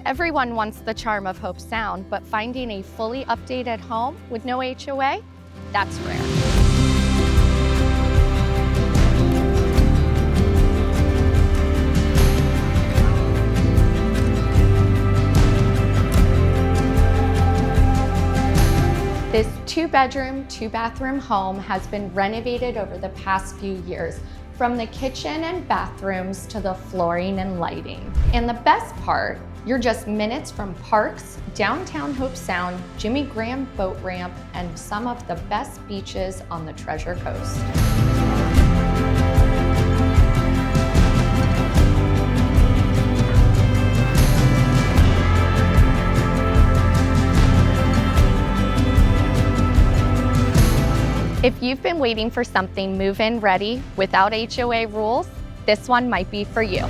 Everyone wants the charm of Hobe Sound, but finding a fully updated home with no HOA, that's rare. This 2-bedroom, 2-bathroom home has been renovated over the past few years, from the kitchen and bathrooms to the flooring and lighting. And the best part, you're just minutes from parks, downtown Hobe Sound, Jimmy Graham boat ramp, and some of the best beaches on the Treasure Coast. If you've been waiting for something move-in ready without HOA rules, this one might be for you.